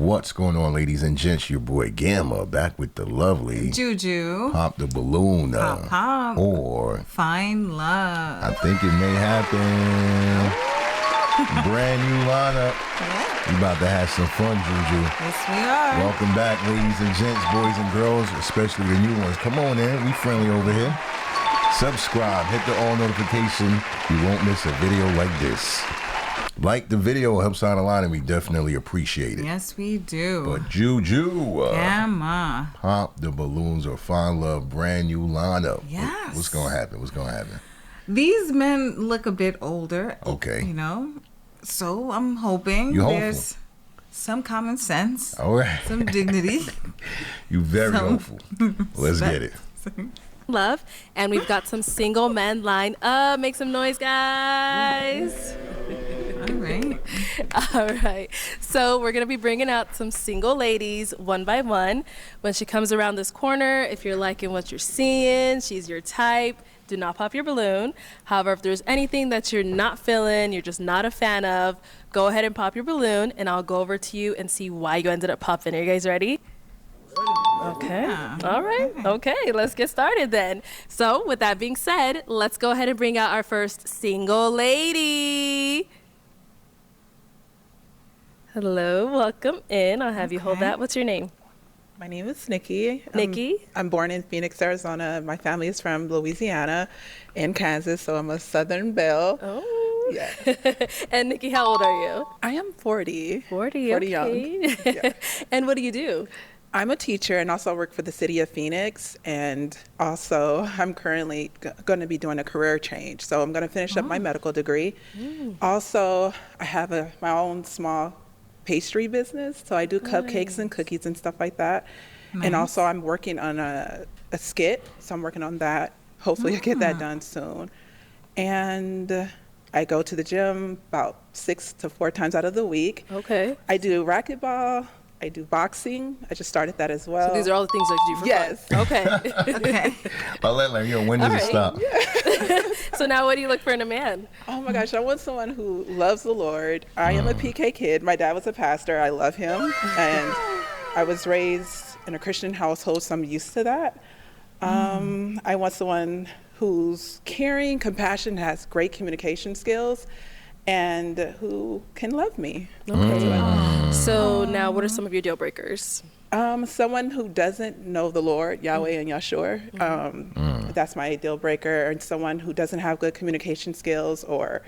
What's going on, ladies and gents? Your boy Gamma back with the lovely Juju. Pop the Balloon. Pop, pop. Or Find Love. I think it may happen. Brand new lineup. Yeah. We about to have some fun, Juju. Yes, we are. Welcome back, ladies and gents, boys and girls, especially the new ones. Come on in. We friendly over here. Subscribe. Hit the all notification. You won't miss a video like this. Like the video, helps out a lot, and we definitely appreciate it. Yes, we do. But Juju, Gamma. Pop the Balloons or Find Love, brand new lineup. Yes. What's going to happen? What's going to happen? These men look a bit older. Okay. You know? So I'm hoping there's some common sense. All right. Some dignity. You very hopeful. Let's get it. Love, and we've got some single men lined up. Make some noise, guys. All right. All right. So we're going to be bringing out some single ladies one by one. When she comes around this corner, if you're liking what you're seeing, she's your type, do not pop your balloon. However, if there's anything that you're not feeling, you're just not a fan of, go ahead and pop your balloon, and I'll go over to you and see why you ended up popping. Are you guys ready? Okay. Yeah. All right. Okay. Let's get started then. So with that being said, let's go ahead and bring out our first single lady. Hello. Welcome in. I'll have you hold that. What's your name? My name is Nikki. Nikki? I'm born in Phoenix, Arizona. My family is from Louisiana and Kansas, so I'm a Southern belle. Oh. Yeah. And Nikki, how old are you? I am 40. 40. 40 okay. young. Yeah. And what do you do? I'm a teacher and also work for the city of Phoenix. And also, I'm currently going to be doing a career change. So I'm going to finish up my medical degree. Also, I have my own small pastry business. So I do cupcakes and cookies and stuff like that. Nice. And also, I'm working on a skit. So I'm working on that. Hopefully, I get that done soon. And I go to the gym about 6 to 4 times out of the week. Okay. I do racquetball. I do boxing. I just started that as well. So these are all the things that you do for Yes. fun. Okay. Okay. I'll let when does it stop? So now what do you look for in a man? Oh my gosh, I want someone who loves the Lord. I am a PK kid. My dad was a pastor. I love him. And I was raised in a Christian household, so I'm used to that. I want someone who's caring, compassionate, has great communication skills, and who can love me. Okay. So now what are some of your deal breakers? Someone who doesn't know the Lord, Yahweh and Yahshua. That's my deal breaker. And someone who doesn't have good communication skills or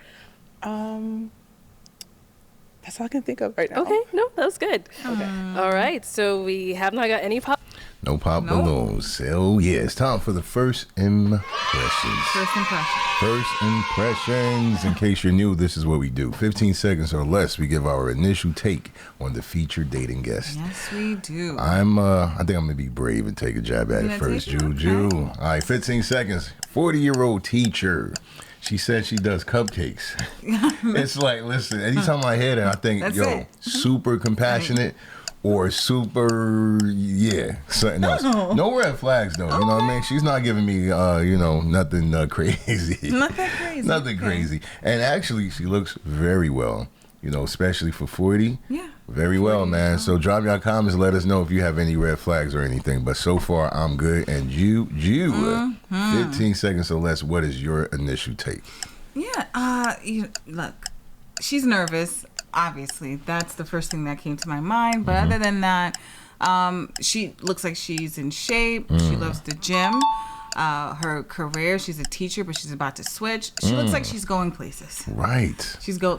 that's all I can think of right now. Okay. No, that was good. Okay. All right. So we have not got any pop. No pop balloons. So, yeah, it's time for the first impressions. First impression. First impressions. In case you're new, this is what we do. 15 seconds or less, we give our initial take on the featured dating guest. Yes, we do. I think I'm gonna be brave and take a jab at it first, Juju. Okay. All right, 15 seconds. 40-year-old teacher. She said she does cupcakes. It's like, listen, anytime I hear that, I think, That's yo, it. super compassionate or super, something else. No red flags, though. You know what I mean? She's not giving me, nothing crazy. Nothing crazy. Nothing crazy. And actually, she looks very well, especially for 40. Yeah. Very well, man. So drop your comments. Let us know if you have any red flags or anything. But so far, I'm good. And you, 15 seconds or less, what is your initial take? Yeah. Look, she's nervous. Obviously, that's the first thing that came to my mind. But other than that, she looks like she's in shape. She loves the gym. Her career, she's a teacher, but she's about to switch. She looks like she's going places. Right.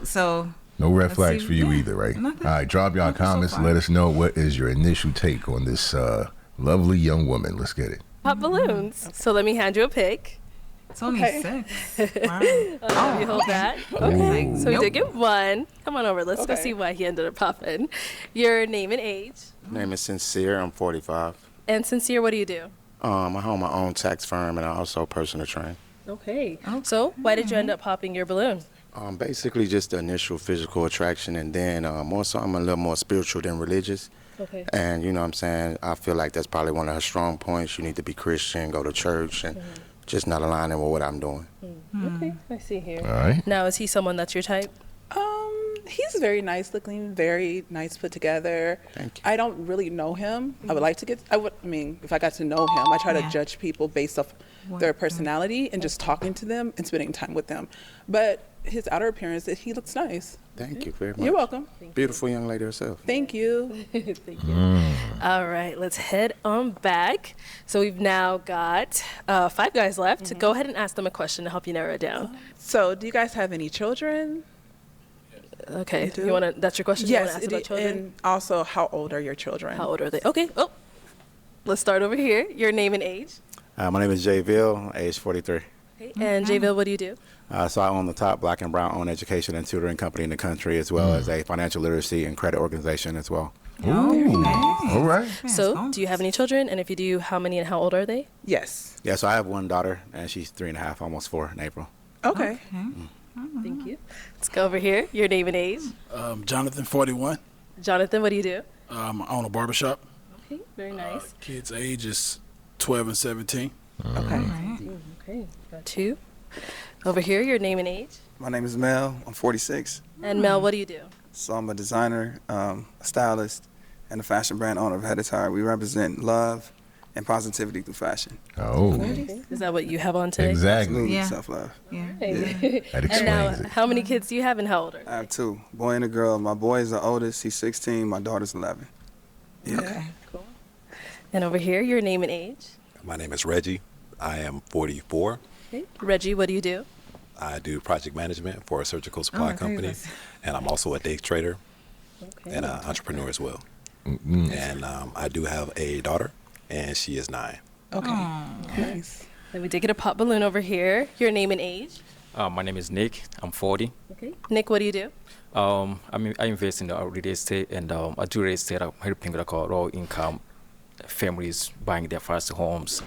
So No red flags see. for you Yeah. either, right? Nothing. All right, drop y'all Nothing so comments. far. Let us know what is your initial take on this lovely young woman. Let's get it. Pop balloons. So let me hand you a pick. it's only Okay. 6. Wow. You hold that. Okay. So we did get one. Come on over. Let's go Okay. see why he ended up popping. Your name and age. My name is Sincere. I'm 45. And Sincere, what do you do? I own my own tax firm and I also personal train. Okay. So why did you end up popping your balloon? Basically just the initial physical attraction, and then more so I'm a little more spiritual than religious. Okay. And you know what I'm saying, I feel like that's probably one of her strong points. You need to be Christian, go to church, and just not aligning with what I'm doing. Okay, I see here. All right. Now, is he someone that's your type? He's very nice looking, very nice put together. Thank you. I don't really know him. I would like to get, I mean, if I got to know him, I try to Yeah. judge people based off their personality and just talking to them and spending time with them. But his outer appearance, he looks nice. Thank you very much. You're welcome. Beautiful young lady herself. Thank you. Thank you. All right, let's head on back. So we've now got 5 guys left. Go ahead and ask them a question to help you narrow it down. So, do you guys have any children? Okay, do? you want to? That's your question. You Yes. wanna ask about children? And also, how old are your children? How old are they? Okay. Oh, let's start over here. Your name and age. My name is Jay Ville, age 43. Okay. And Jayville, what do you do? So I own the top Black and Brown owned education and tutoring company in the country, as well as a financial literacy and credit organization as well. Ooh, all right. So, do you have any children? And if you do, how many and how old are they? Yes. Yeah, so I have one daughter, and she's 3.5, almost 4 in April. Okay. Thank you. Let's go over here. Your name and age. Jonathan, 41. Jonathan, what do you do? I own a barbershop. Okay, very nice. Kids' age is 12 and 17. Okay. Okay, got 2. Over here, your name and age. My name is Mel. I'm 46. And Mel, what do you do? So I'm a designer, a stylist, and a fashion brand owner of Head Attire. We represent love and positivity through fashion. Oh, Is that what you have on today? exactly. Absolutely, Yeah. self-love. Hey. That And now, explains it. how many kids do you have and how old are they? I have 2, boy and a girl. My boy is the oldest. He's 16. My daughter's 11. Yeah. Okay. And over here, your name and age. My name is Reggie. I am 44. Okay. Reggie, what do you do? I do project management for a surgical supply company, and I'm also a day trader and an entrepreneur as well. And I do have a daughter, and she is 9. Okay. Nice. Then we did get a pop balloon over here. Your name and age. My name is Nick. I'm 40. Okay. Nick, what do you do? I invest in real estate, and I do real estate. I'm helping low income families buying their first homes.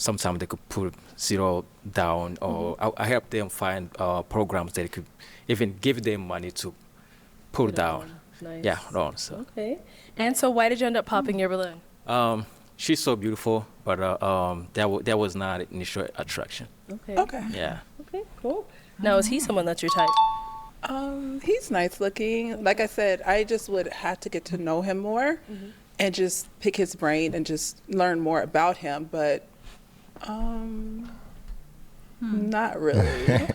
Sometimes they could put 0 down, or I help them find programs that could even give them money to put down. Nice. Yeah, loan. So Okay. And so why did you end up popping your balloon? she's so beautiful, but that was not initial attraction. Okay. Okay. Yeah. Okay, cool. Now, is he someone that's your type? He's nice looking. Like I said, I just would have to get to know him more and just pick his brain and just learn more about him. But not really.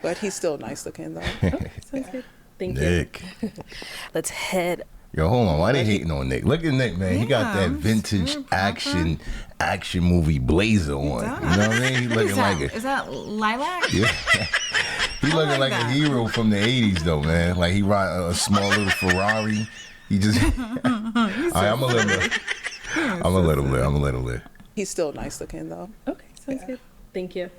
But he's still nice looking though. Sounds good. Thank you. Nick. Let's head. Yo, hold on. Why they hating on Nick? Look at Nick, man. He got that Yeah, vintage very proper. action movie blazer on. You know what I mean? He looking like a Is that lilac? yeah. He looking like like a that. hero from the '80s, though, man. Like he ride a small little Ferrari. He just. I'm gonna let him live. I'm gonna let him live. He's still nice looking though. Okay, sounds good. Thank you.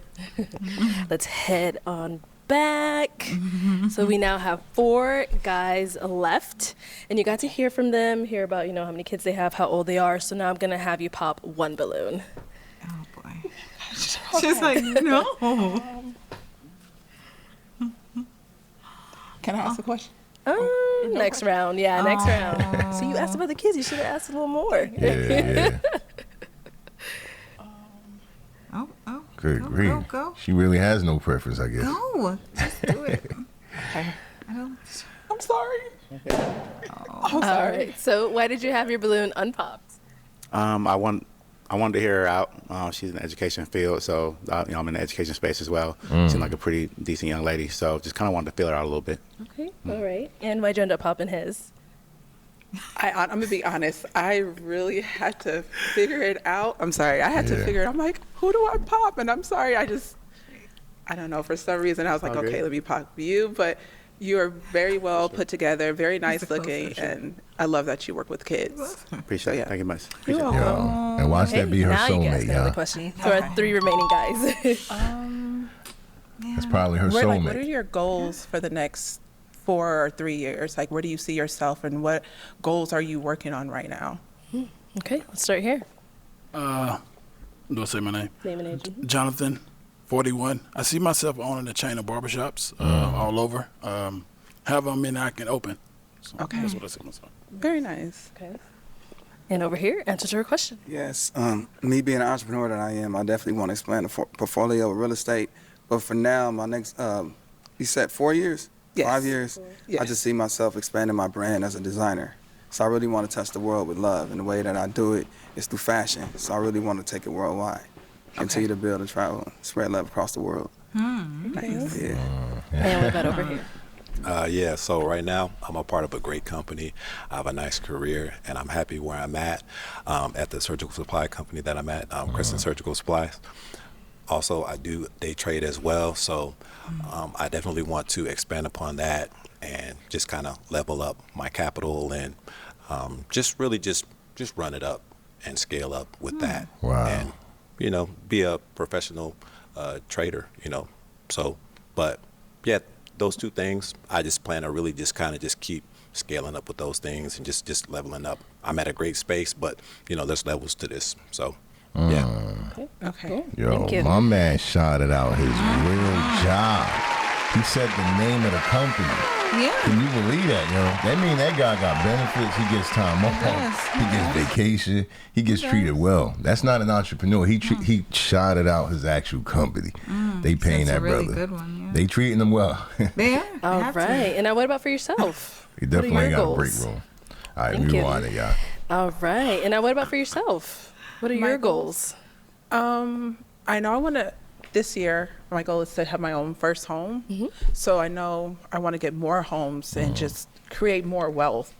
Let's head on back. So we now have 4 guys left, and you got to hear from them, hear about how many kids they have, how old they are. So now I'm gonna have you pop 1 balloon. Oh boy. She's like, no. Can I ask a question? Next round, yeah, next round. So you asked about the kids. You should have asked a little more. Yeah. Oh. Good Go, grief. go, go. She really has no preference, I guess. Go. Just do it. I don't. I'm sorry. All right. So why did you have your balloon unpopped? I wanted to hear her out. She's in the education field, so I'm in the education space as well. Seemed like a pretty decent young lady, so just kind of wanted to feel her out a little bit. Okay. All right. And why'd you end up popping his? I'm gonna be honest. I really had to figure it out. I'm sorry. I had to Yeah. figure it. I'm like, who do I pop? And I'm sorry. I don't know. For some reason, I was like, Okay. okay, let me pop you. But you are very well put together, very nice looking, and I love that you work with kids. Appreciate Yeah. it. Thank you much. You're Appreciate it. Yo, and watch that be her now you can ask soulmate, another y'all. question for our 3 remaining guys. That's probably her What are soulmate. your goals for the next 4 or 3 years? Like, where do you see yourself, and what goals are you working on right now? Okay, let's start here. Do I say my name? Name and age. Jonathan, 41. I see myself owning a chain of barbershops all over. However many I can open. So Okay. That's what I see myself. Very nice. Okay. And over here, answer to her question. Yes. Me being an entrepreneur that I am, I definitely want to expand the portfolio of real estate. But for now, my next, you said 4 years? Yes. 5 years, Yes. I just see myself expanding my brand as a designer. So I really want to touch the world with love, and the way that I do it is through fashion. So I really want to take it worldwide, continue to build and travel, spread love across the world. Nice. Yeah. And what about over here? Yeah, so right now I'm a part of a great company. I have a nice career, and I'm happy where I'm at the surgical supply company that I'm at, Crescent Surgical Supplies. Also, I do day trade as well, so I definitely want to expand upon that and just kind of level up my capital and just really just run it up and scale up with that. Wow. And, you know, be a professional trader, you know. So, but yeah, those two things, I just plan to really just kind of just keep scaling up with those things and just leveling up. I'm at a great space, but, you know, there's levels to this. So, yeah. Okay. Yo, Thank you. my man shouted out his real job. He said the name of the company. Yeah. Can you believe that, yo? That mean that guy got benefits. He gets time off. does. He gets vacation. He gets treated well. That's not an entrepreneur. He shouted out his actual company. They paying That's that a really brother. good one, yeah. They treating him well. They are. All They have to. right. And now what about for yourself? He What are definitely your got a goals? break room. All right, Thank you. rewind it, y'all. All right. And now what about for yourself? What are My your goals? goals? I know I want to, this year, my goal is to have my own first home. So I know I want to get more homes and just create more wealth.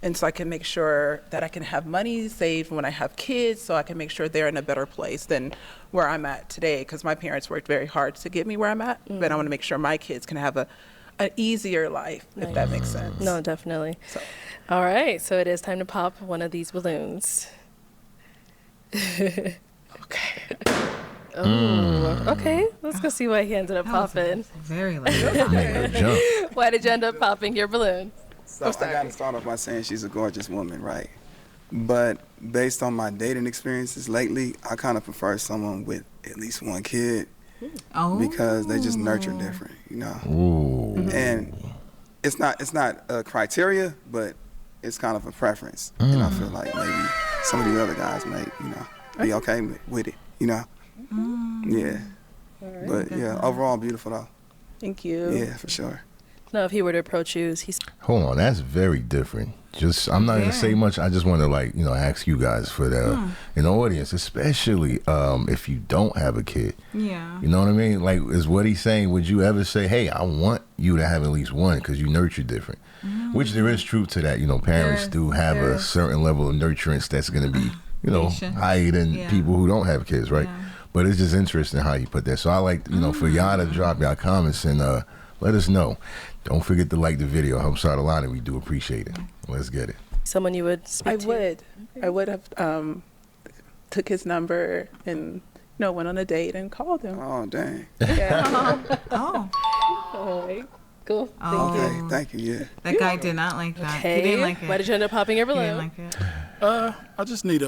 And so I can make sure that I can have money saved when I have kids, so I can make sure they're in a better place than where I'm at today, because my parents worked very hard to get me where I'm at. But I want to make sure my kids can have an easier life, if that makes sense. No, definitely. So, All right. So it is time to pop one of these balloons. okay. Oh, okay. Let's go see why he ended up popping. Very loud. Make her jump. Why did you end up popping your balloon? So I got to start off by saying she's a gorgeous woman, right? But based on my dating experiences lately, I kind of prefer someone with at least one kid Oh. because they just nurture different, you know. Ooh. And it's not a criteria, but it's kind of a preference. And I feel like maybe some of the other guys may, you know, be okay with it, you know. Yeah. But yeah, overall beautiful though. Thank you. Yeah, for sure. No, if he were to approach you, he's Hold on, that's very different. Just I'm not gonna say much. I just want to ask you guys for the in the audience, especially if you don't have a kid. Yeah. You know what I mean? Like, is what he's saying? Would you ever say, "Hey, I want you to have at least one because you nurture different"? Which there is truth to that. You know, parents do have a certain level of nurturance that's gonna be, Patience. higher than people who don't have kids, right? Yeah. But it's just interesting how you put that. So I like, for y'all to drop y'all comments and let us know. Don't forget to like the video. Helps out a lot, and we do appreciate it. Let's get it. someone you would speak I to. would. I would have took his number and went on a date and called him. Oh, dang. Yeah. Oh. All right. Cool. Oh. Thank you. Okay, thank you, yeah. That guy did not like that. Okay. He didn't like it. Why did you end up popping your He balloon? didn't like it. I just need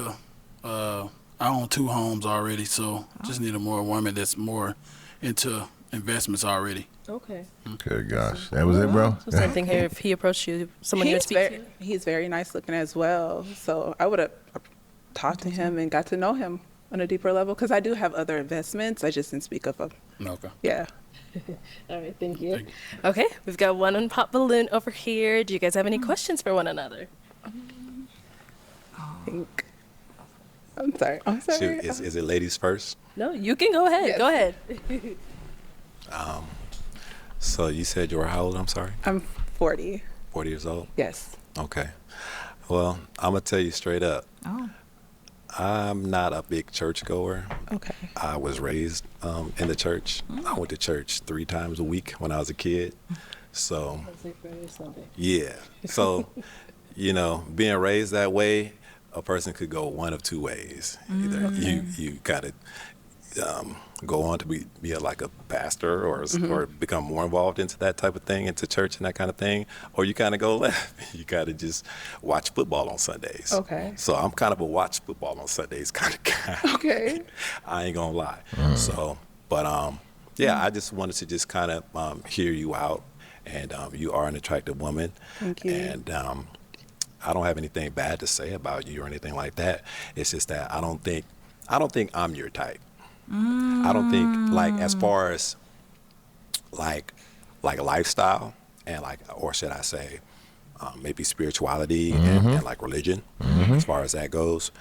I own 2 homes already, so just need a more woman that's more into investments already. Okay. Good gosh, that was it, bro. So same thing here. If he approached you, someone you would speak to. He's very nice looking as well. So I would have talked to him and got to know him on a deeper level, because I do have other investments. I just didn't speak of them. Okay. Yeah. All right. Thank you. Okay. We've got one on pop balloon over here. Do you guys have any questions for one another? I'm sorry. I'm sorry. Shoot, is it ladies first? No, you can go ahead. Yes. Go ahead. So you said you were how old? I'm sorry. I'm 40. 40 years old. Yes. Okay. Well, I'm gonna tell you straight up. Oh. I'm not a big churchgoer. Okay. I was raised in the church. I went to church 3 times a week when I was a kid. So yeah. So being raised that way, a person could go one of 2 ways. Either you gotta go on to be like a pastor or become more involved into that type of thing, into church and that kind of thing, or you kind of go left. You gotta just watch football on Sundays. Okay. So I'm kind of a watch football on Sundays kind of guy. Okay. I ain't gonna lie. So, but I just wanted to just kind of hear you out, and you are an attractive woman. Thank you. And I don't have anything bad to say about you or anything like that. It's just that I don't think I'm your type. I don't think, like, as far as like lifestyle, and like, or should I say, maybe spirituality and like religion, as far as that goes,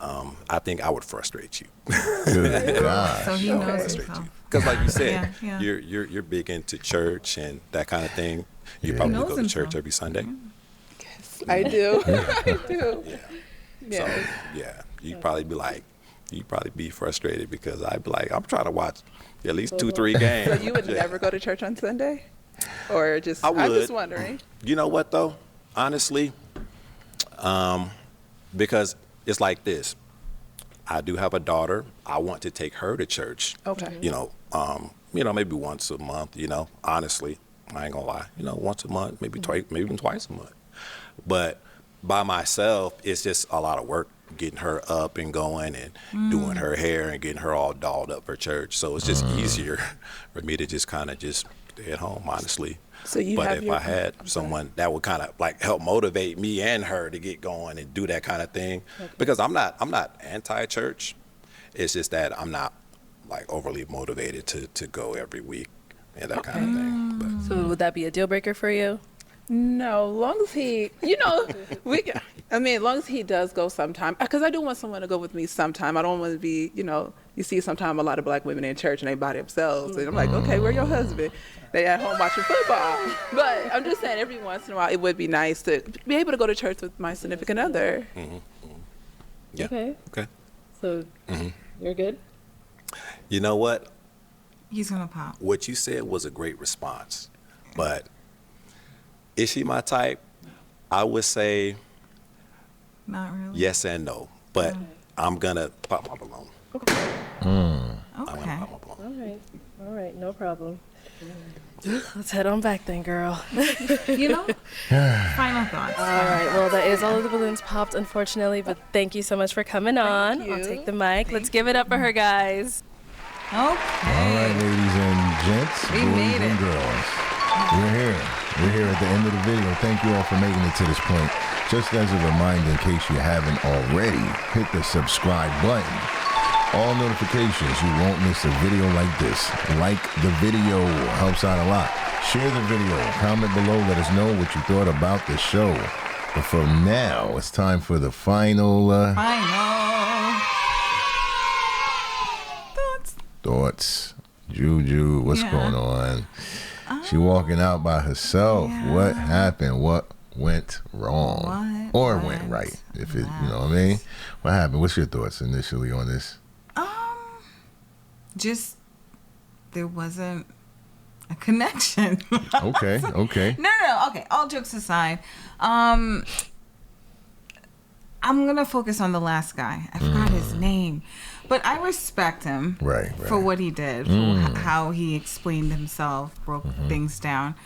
I think I would frustrate you. Good God. So he knows himself. Because like you said, Yeah. you're big into church and that kind of thing. You probably knows go to church himself. every Sunday. I do. I do. So yeah, you'd probably be frustrated because I'd be like, I'm trying to watch at least 2-3 games. So you would never go to church on Sunday? Or just, I I'm just would. wondering. You know what though? Honestly, because it's like this. I do have a daughter. I want to take her to church. Okay. You know, maybe once a month. You know, honestly, I ain't gonna lie. You know, once a month, maybe twice, maybe even twice a month. But by myself, it's just a lot of work getting her up and going and doing her hair and getting her all dolled up for church. So it's just easier for me to just kind of just stay at home, honestly. So you But have if your, I had someone that would kind of like help motivate me and her to get going and do that kind of thing, because I'm not anti-church. It's just that I'm not like overly motivated to go every week and that kind of thing. But So would that be a deal breaker for you? no, long as he, as long as he does go sometime, because I do want someone to go with me sometime. I don't want to be, you see sometime a lot of black women in church and they by themselves. And I'm like, okay, where's your husband? They at home watching football. But I'm just saying every once in a while it would be nice to be able to go to church with my significant other. yeah. Okay. So you're good? You know what? He's gonna pop. What you said was a great response, but is she my type? I would say Not really. yes and no, but I'm gonna pop my balloon. Okay. I'm gonna pop my balloon. All right, no problem. Let's head on back then, girl. Final thoughts. All right, well, that is all of the balloons popped, unfortunately, but thank you so much for coming on. you. I'll take the mic. Let's give it up for her, guys. Okay. All right, ladies and gents, We boys made and it. girls. We're here. We're here at the end of the video. Thank you all for making it to this point. Just as a reminder, in case you haven't already, hit the subscribe button. All notifications, you won't miss a video like this. Like the video, helps out a lot. Share the video, comment below, let us know what you thought about the show. But for now, it's time for the final thoughts. Juju, what's going on? She walking out by herself. What happened? What went wrong? Or went right? If it, you know what I mean? What happened? What's your thoughts initially on this? Just there wasn't a connection. Okay. No. Okay. All jokes aside, I'm gonna focus on the last guy. I forgot his name, but I respect him for what he did, for how he explained himself, broke things down.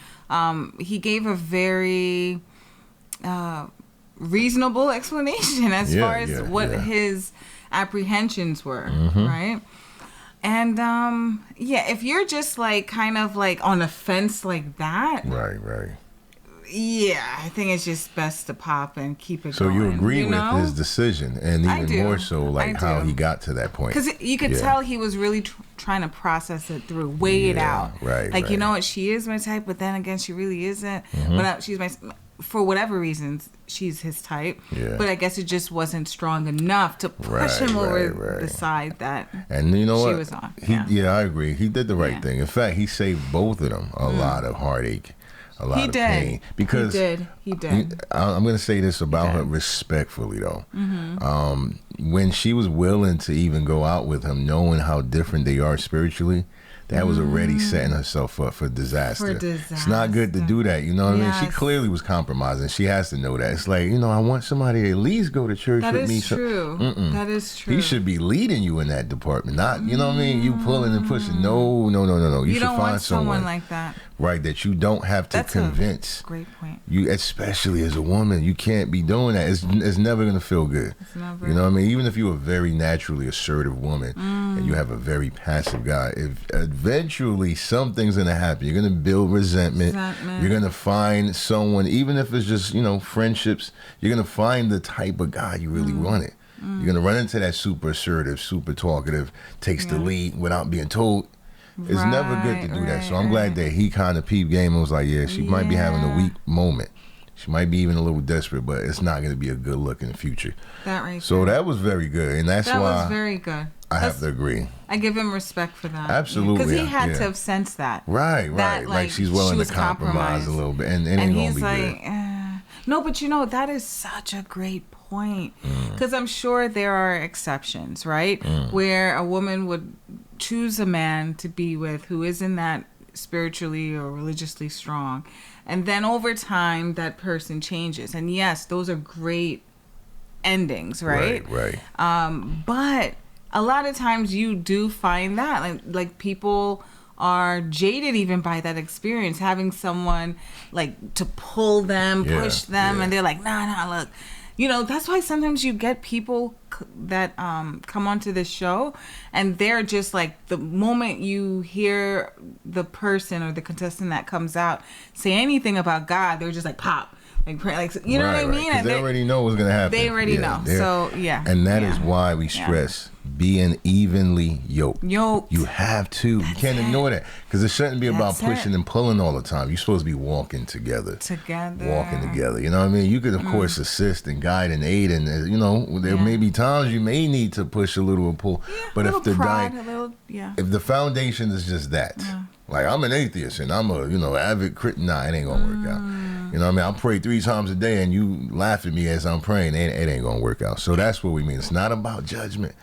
He gave a very reasonable explanation as far as what his apprehensions were, right? And if you're just like kind of like on a fence like that, right. Yeah, I think it's just best to pop and keep it So going. you agree with his decision, and I even do. more so, like I how do. he got to that point. Because you could tell he was really trying to process it through, weigh it out. Right. You know what? She is my type, but then again, she really isn't. But she's for whatever reasons, she's his type. Yeah. But I guess it just wasn't strong enough to push him over the side that And you know she what? was on. I agree. He did the right thing. In fact, he saved both of them a lot of heartache, a lot of pain. Because he did. I'm going to say this about her respectfully, though. When she was willing to even go out with him, knowing how different they are spiritually, that was already setting herself up for disaster. It's not good to do that, you know what I mean? She clearly was compromising. She has to know that. It's like, I want somebody to at least go to church with me. That is true. That is true. He should be leading you in that department, not, you know what I mean? You pulling and pushing. No. You should don't find want someone like that. Right, that you don't have to convince. Great point. You, especially as a woman, you can't be doing that. It's never gonna feel good. It's never. You know what I mean? Even if you're a very naturally assertive woman and you have a very passive guy, if eventually something's gonna happen, you're gonna build resentment. You're gonna find someone, even if it's just friendships. You're gonna find the type of guy you really wanted. You're gonna run into that super assertive, super talkative, takes the lead without being told. It's never good to do that. So I'm glad that he kind of peeped game and was like, yeah, she might be having a weak moment. She might be even a little desperate, but it's not going to be a good look in the future. That right. So that was very good, and that's why that was very good. I have to agree. I give him respect for that. Absolutely, because he had to have sensed that. Right. That, like she's willing to compromise a little bit, and it ain't gonna be good. No, but that is such a great point, because I'm sure there are exceptions, right, where a woman would choose a man to be with who isn't that spiritually or religiously strong, and then over time that person changes, and yes, those are great endings, right? Right. But a lot of times you do find that like people are jaded even by that experience, having someone like to pull them, push them, and they're like, nah, look. That's why sometimes you get people that come onto the show, and they're just like, the moment you hear the person or the contestant that comes out say anything about God, they're just like pop. You know what I mean? Because they already know what's going to happen. They already know. So, And that is why we stress being evenly yoked. You have to. You can't ignore that. Because it shouldn't be about pushing and pulling all the time. You're supposed to be walking together. Walking together. You know what I mean? You could, of course, assist and guide and aid. And, there may be times you may need to push a little and pull. But if the foundation is just that. Like, I'm an atheist and I'm a, avid Christian. Nah, it ain't going to work out. You know what I mean? I pray 3 times a day and you laugh at me as I'm praying. It ain't going to work out. So that's what we mean. It's not about judgment.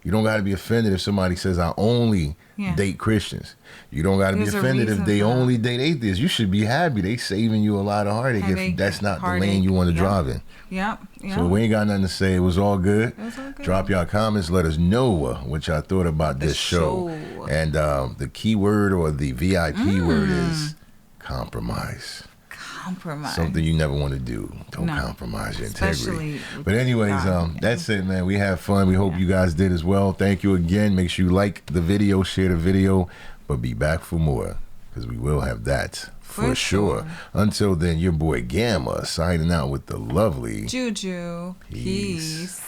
You don't got to be offended if somebody says, I only date Christians. You don't got to be offended if they only date atheists. You should be happy. They saving you a lot of heartache if that's not the lane you want to drive in. Yep. So we ain't got nothing to say. It was all good. Drop y'all comments. Let us know what y'all thought about this show. And the key word or the VIP word is compromise. Something you never want to do. Don't compromise your integrity. But anyways, that's it, man. We had fun. We hope you guys did as well. Thank you again. Make sure you like the video, share the video, but be back for more, because we will have that for sure. Until then, your boy Gamma signing out with the lovely Juju. Peace.